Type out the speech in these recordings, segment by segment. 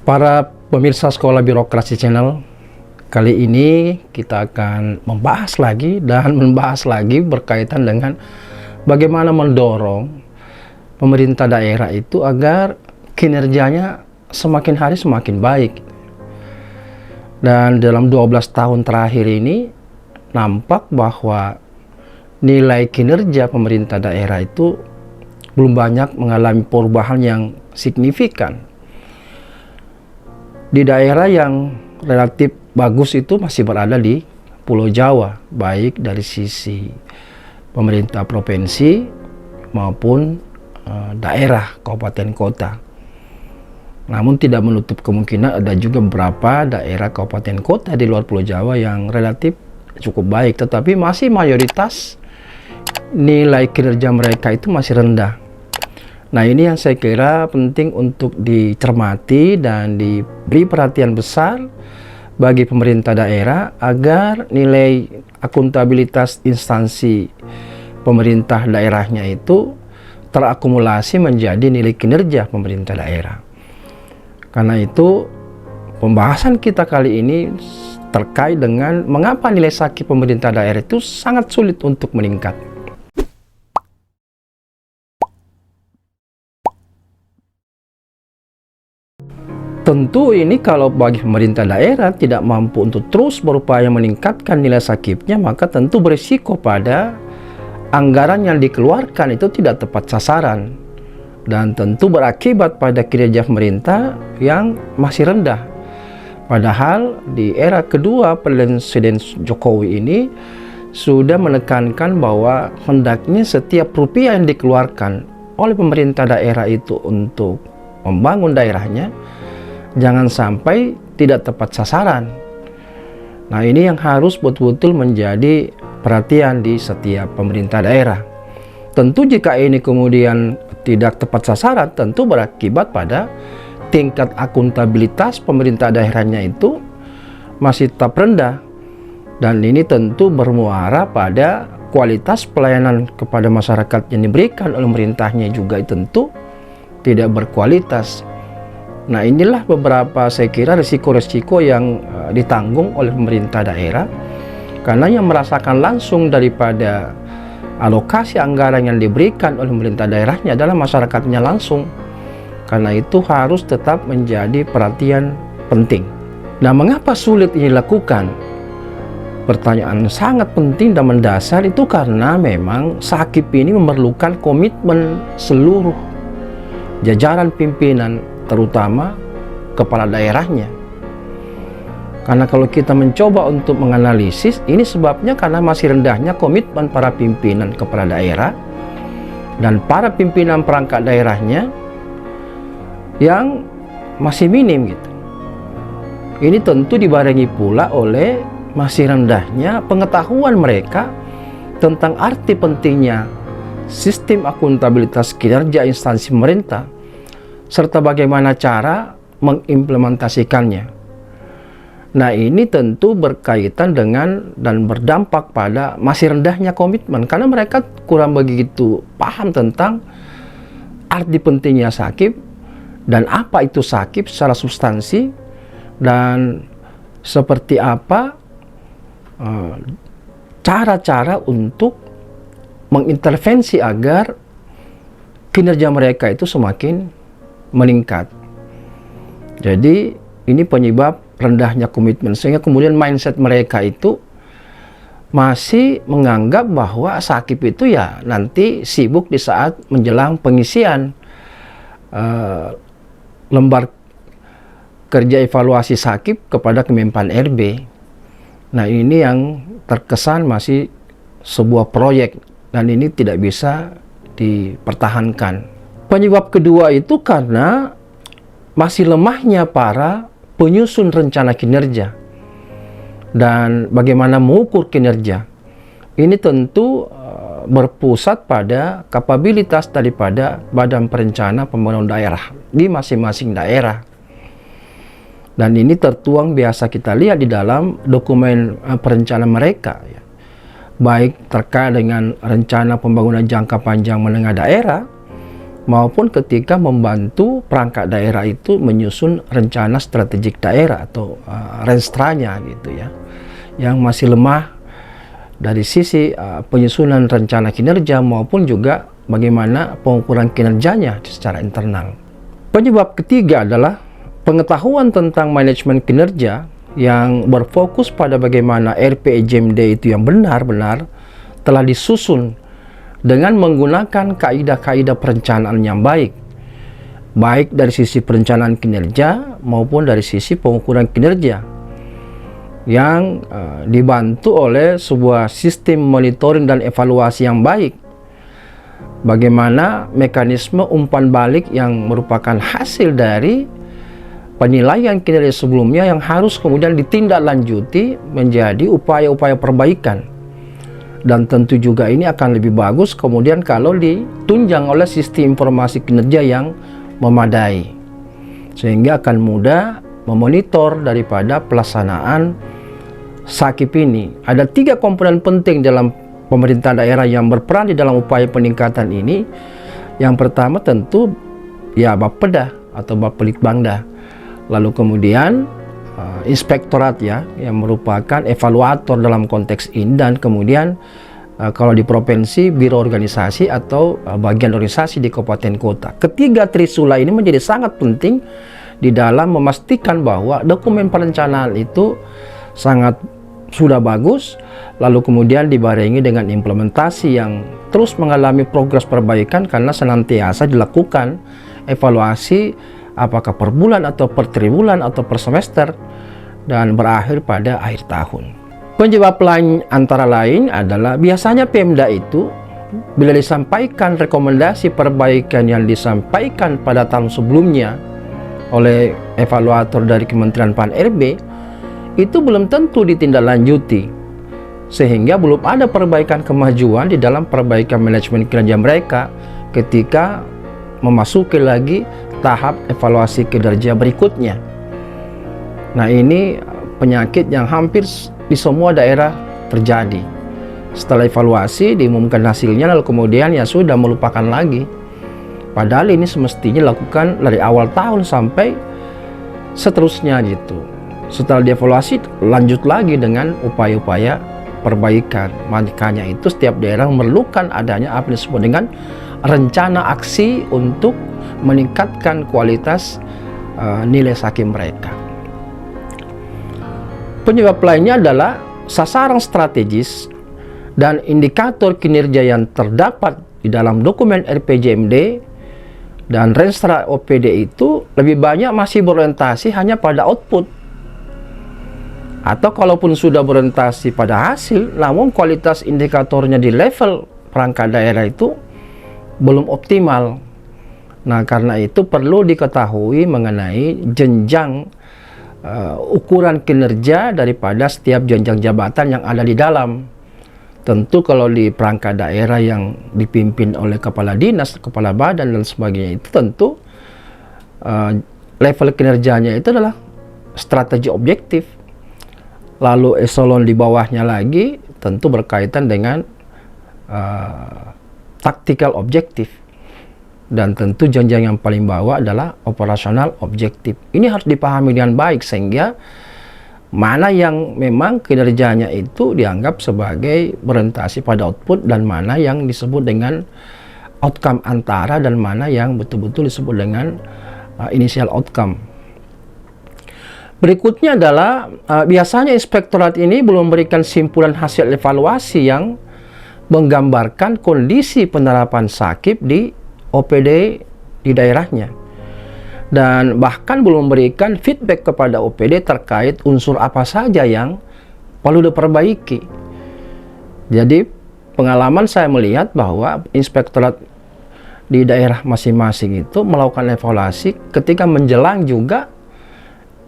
Para pemirsa Sekolah Birokrasi Channel, kali ini kita akan membahas lagi berkaitan dengan bagaimana mendorong pemerintah daerah itu agar kinerjanya semakin hari semakin baik. Dan dalam 12 tahun terakhir ini nampak bahwa nilai kinerja pemerintah daerah itu belum banyak mengalami perubahan yang signifikan. Di daerah yang relatif bagus itu masih berada di Pulau Jawa, baik dari sisi pemerintah provinsi maupun daerah, kabupaten kota. Namun tidak menutup kemungkinan ada juga beberapa daerah kabupaten kota di luar Pulau Jawa yang relatif cukup baik, tetapi masih mayoritas nilai kinerja mereka itu masih rendah. Nah, ini yang saya kira penting untuk dicermati dan diberi perhatian besar bagi pemerintah daerah agar nilai akuntabilitas instansi pemerintah daerahnya itu terakumulasi menjadi nilai kinerja pemerintah daerah. Karena itu pembahasan kita kali ini terkait dengan mengapa nilai sakit pemerintah daerah itu sangat sulit untuk meningkat. Tentu ini kalau bagi pemerintah daerah tidak mampu untuk terus berupaya meningkatkan nilai sakitnya, maka tentu berisiko pada anggaran yang dikeluarkan itu tidak tepat sasaran. Dan tentu berakibat pada kinerja pemerintah yang masih rendah. Padahal di era kedua Presiden Jokowi ini sudah menekankan bahwa hendaknya setiap rupiah yang dikeluarkan oleh pemerintah daerah itu untuk membangun daerahnya jangan sampai tidak tepat sasaran. Nah, ini yang harus betul-betul menjadi perhatian di setiap pemerintah daerah. Tentu jika ini kemudian tidak tepat sasaran, tentu berakibat pada tingkat akuntabilitas pemerintah daerahnya itu masih tetap rendah. Dan ini tentu bermuara pada kualitas pelayanan kepada masyarakat yang diberikan oleh pemerintahnya juga tentu tidak berkualitas. Nah, inilah beberapa saya kira risiko-risiko yang ditanggung oleh pemerintah daerah, karena yang merasakan langsung daripada alokasi anggaran yang diberikan oleh pemerintah daerahnya adalah masyarakatnya langsung. Karena itu harus tetap menjadi perhatian penting. Nah, mengapa sulit ini dilakukan? Pertanyaan sangat penting dan mendasar itu karena memang Sakip ini memerlukan komitmen seluruh jajaran pimpinan, terutama kepala daerahnya. Karena kalau kita mencoba untuk menganalisis, ini sebabnya karena masih rendahnya komitmen para pimpinan kepala daerah dan para pimpinan perangkat daerahnya yang masih minim gitu. Ini tentu dibarengi pula oleh masih rendahnya pengetahuan mereka tentang arti pentingnya sistem akuntabilitas kinerja instansi pemerintah serta bagaimana cara mengimplementasikannya. Nah, ini tentu berkaitan dengan dan berdampak pada masih rendahnya komitmen, karena mereka kurang begitu paham tentang arti pentingnya Sakip dan apa itu Sakip secara substansi dan seperti apa cara-cara untuk mengintervensi agar kinerja mereka itu semakin meningkat. Jadi ini penyebab rendahnya komitmen, sehingga kemudian mindset mereka itu masih menganggap bahwa Sakip itu ya nanti sibuk di saat menjelang pengisian lembar kerja evaluasi Sakip kepada Kemenpan RB. Nah, ini yang terkesan masih sebuah proyek dan ini tidak bisa dipertahankan. Penyebab kedua itu karena masih lemahnya para penyusun rencana kinerja dan bagaimana mengukur kinerja. Ini tentu berpusat pada kapabilitas daripada Badan Perencana Pembangunan Daerah di masing-masing daerah. Dan ini tertuang biasa kita lihat di dalam dokumen perencanaan mereka, ya. Baik terkait dengan rencana pembangunan jangka panjang menengah daerah maupun ketika membantu perangkat daerah itu menyusun rencana strategik daerah atau renstranya gitu ya, yang masih lemah dari sisi penyusunan rencana kinerja maupun juga bagaimana pengukuran kinerjanya secara internal. Penyebab ketiga adalah pengetahuan tentang manajemen kinerja yang berfokus pada bagaimana RPJMD itu yang benar-benar telah disusun dengan menggunakan kaidah-kaidah perencanaan yang baik dari sisi perencanaan kinerja maupun dari sisi pengukuran kinerja, yang dibantu oleh sebuah sistem monitoring dan evaluasi yang baik. Bagaimana mekanisme umpan balik yang merupakan hasil dari penilaian kinerja sebelumnya yang harus kemudian ditindaklanjuti menjadi upaya-upaya perbaikan. Dan tentu juga ini akan lebih bagus kemudian kalau ditunjang oleh sistem informasi kinerja yang memadai, sehingga akan mudah memonitor daripada pelaksanaan SAKIP ini. Ada 3 komponen penting dalam pemerintah daerah yang berperan di dalam upaya peningkatan ini. Yang pertama tentu ya Bapeda atau Bapelitbangda, lalu kemudian inspektorat ya, yang merupakan evaluator dalam konteks ini, dan kemudian kalau di provinsi biro organisasi atau bagian organisasi di kabupaten kota. Ketiga trisula ini menjadi sangat penting di dalam memastikan bahwa dokumen perencanaan itu sudah bagus, lalu kemudian dibarengi dengan implementasi yang terus mengalami progres perbaikan karena senantiasa dilakukan evaluasi apakah per bulan atau per triwulan atau per semester, dan berakhir pada akhir tahun. Penyebab lain antara lain adalah biasanya Pemda itu bila disampaikan rekomendasi perbaikan yang disampaikan pada tahun sebelumnya oleh evaluator dari Kementerian Pan-RB itu belum tentu ditindaklanjuti, sehingga belum ada perbaikan kemajuan di dalam perbaikan manajemen kinerja mereka ketika memasuki lagi tahap evaluasi kinerja berikutnya. Nah, ini penyakit yang hampir di semua daerah terjadi. Setelah evaluasi diumumkan hasilnya, lalu kemudian ya sudah melupakan lagi. Padahal ini semestinya dilakukan dari awal tahun sampai seterusnya gitu. Setelah dievaluasi lanjut lagi dengan upaya-upaya perbaikan. Makanya itu setiap daerah memerlukan adanya apa yang disebut dengan rencana aksi untuk meningkatkan kualitas nilai SAKIP mereka. Penyebab lainnya adalah sasaran strategis dan indikator kinerja yang terdapat di dalam dokumen RPJMD dan Renstra OPD itu lebih banyak masih berorientasi hanya pada output, atau kalaupun sudah berorientasi pada hasil, namun kualitas indikatornya di level perangkat daerah itu belum optimal. Nah, karena itu perlu diketahui mengenai jenjang ukuran kinerja daripada setiap jenjang jabatan yang ada di dalam. Tentu kalau di perangkat daerah yang dipimpin oleh kepala dinas, kepala badan dan sebagainya, itu tentu level kinerjanya itu adalah strategi objektif. Lalu eselon di bawahnya lagi tentu berkaitan dengan taktikal objektif. Dan tentu jenjang yang paling bawah adalah operasional objektif. Ini harus dipahami dengan baik sehingga mana yang memang kinerjanya itu dianggap sebagai berorientasi pada output dan mana yang disebut dengan outcome antara dan mana yang betul-betul disebut dengan initial outcome. Berikutnya adalah biasanya inspektorat ini belum memberikan simpulan hasil evaluasi yang menggambarkan kondisi penerapan SAKIP di OPD di daerahnya, dan bahkan belum memberikan feedback kepada OPD terkait unsur apa saja yang perlu diperbaiki. Jadi pengalaman saya melihat bahwa inspektorat di daerah masing-masing itu melakukan evaluasi ketika menjelang juga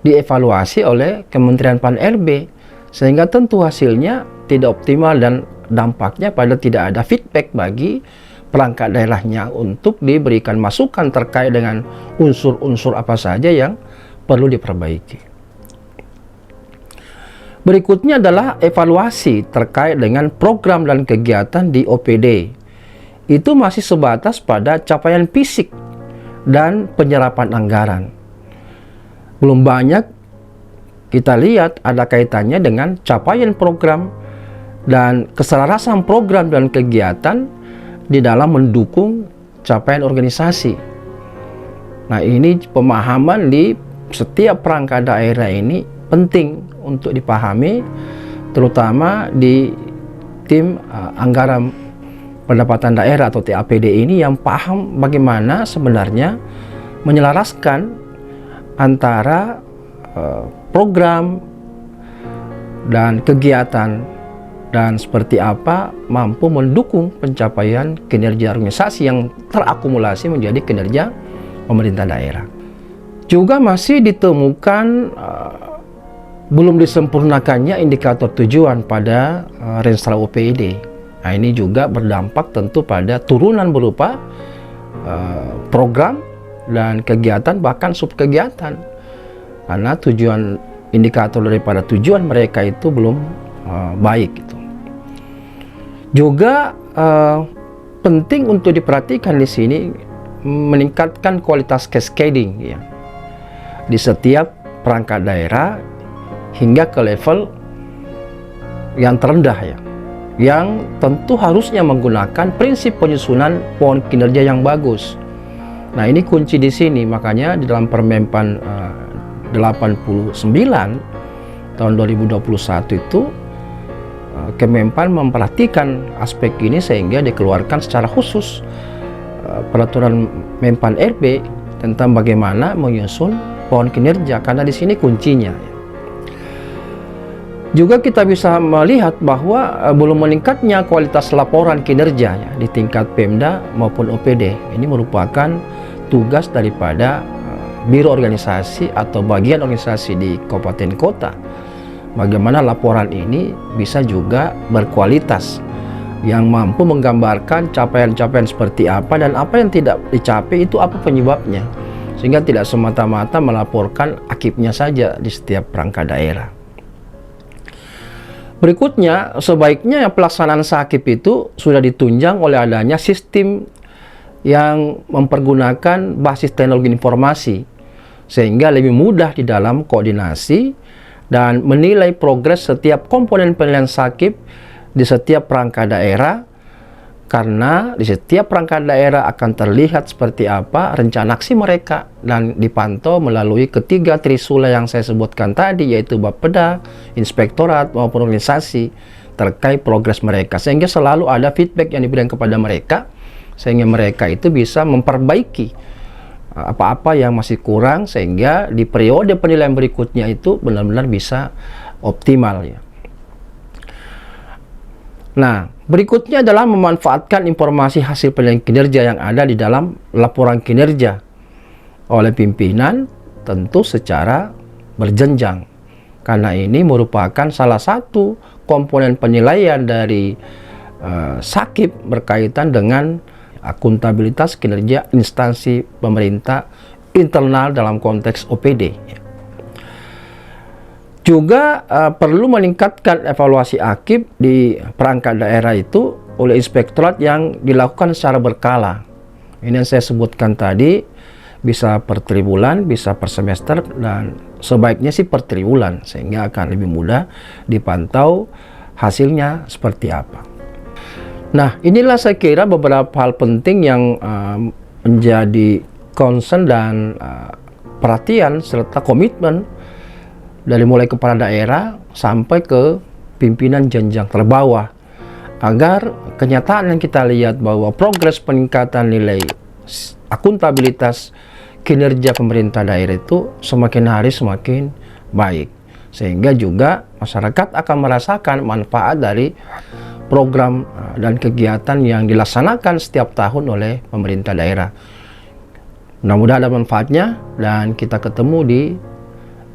dievaluasi oleh Kementerian Pan-RB, sehingga tentu hasilnya tidak optimal dan dampaknya pada tidak ada feedback bagi perangkat daerahnya untuk diberikan masukan terkait dengan unsur-unsur apa saja yang perlu diperbaiki. Berikutnya adalah evaluasi terkait dengan program dan kegiatan di OPD itu masih sebatas pada capaian fisik dan penyerapan anggaran. Belum banyak kita lihat ada kaitannya dengan capaian program dan keselarasan program dan kegiatan di dalam mendukung capaian organisasi. Nah, ini pemahaman di setiap perangkat daerah ini penting untuk dipahami, terutama di tim anggaran pendapatan daerah atau TAPD ini yang paham bagaimana sebenarnya menyelaraskan antara program dan kegiatan dan seperti apa mampu mendukung pencapaian kinerja organisasi yang terakumulasi menjadi kinerja pemerintah daerah. Juga masih ditemukan belum disempurnakannya indikator tujuan pada Renstra OPD. Nah, ini juga berdampak tentu pada turunan berupa program dan kegiatan, bahkan subkegiatan, karena tujuan indikator daripada tujuan mereka itu belum baik gitu. Juga penting untuk diperhatikan di sini meningkatkan kualitas cascading ya di setiap perangkat daerah hingga ke level yang terendah ya, yang tentu harusnya menggunakan prinsip penyusunan pohon kinerja yang bagus. Nah, ini kunci di sini, makanya di dalam Permenpan 89 tahun 2021 itu Kemenpan memperhatikan aspek ini sehingga dikeluarkan secara khusus peraturan Menpan RB tentang bagaimana menyusun pohon kinerja, karena di sini kuncinya. Juga kita bisa melihat bahwa belum meningkatnya kualitas laporan kinerja ya, di tingkat Pemda maupun OPD. Ini merupakan tugas daripada biro organisasi atau bagian organisasi di kabupaten kota. Bagaimana laporan ini bisa juga berkualitas, yang mampu menggambarkan capaian-capaian seperti apa dan apa yang tidak dicapai itu apa penyebabnya, sehingga tidak semata-mata melaporkan akibnya saja di setiap perangkat daerah. Berikutnya, sebaiknya pelaksanaan sakip itu sudah ditunjang oleh adanya sistem yang mempergunakan basis teknologi informasi, sehingga lebih mudah di dalam koordinasi dan menilai progres setiap komponen penilaian sakip di setiap perangkat daerah, karena di setiap perangkat daerah akan terlihat seperti apa rencana aksi mereka dan dipantau melalui ketiga trisula yang saya sebutkan tadi, yaitu Bapeda, Inspektorat maupun organisasi terkait progres mereka, sehingga selalu ada feedback yang diberikan kepada mereka sehingga mereka itu bisa memperbaiki apa-apa yang masih kurang, sehingga di periode penilaian berikutnya itu benar-benar bisa optimal ya. Nah, berikutnya adalah memanfaatkan informasi hasil penilaian kinerja yang ada di dalam laporan kinerja oleh pimpinan, tentu secara berjenjang, karena ini merupakan salah satu komponen penilaian dari sakip berkaitan dengan akuntabilitas kinerja instansi pemerintah internal dalam konteks OPD. Juga perlu meningkatkan evaluasi akib di perangkat daerah itu oleh inspektorat yang dilakukan secara berkala. Ini yang saya sebutkan tadi, bisa per triwulan, bisa per semester, dan sebaiknya sih per triwulan, sehingga akan lebih mudah dipantau hasilnya seperti apa. Nah, inilah saya kira beberapa hal penting yang menjadi concern dan perhatian serta komitmen dari mulai kepala daerah sampai ke pimpinan jenjang terbawah, agar kenyataan yang kita lihat bahwa progres peningkatan nilai akuntabilitas kinerja pemerintah daerah itu semakin hari semakin baik, sehingga juga masyarakat akan merasakan manfaat dari program dan kegiatan yang dilaksanakan setiap tahun oleh pemerintah daerah. Mudah-mudahan ada manfaatnya dan kita ketemu di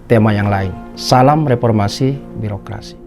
tema yang lain. Salam reformasi birokrasi.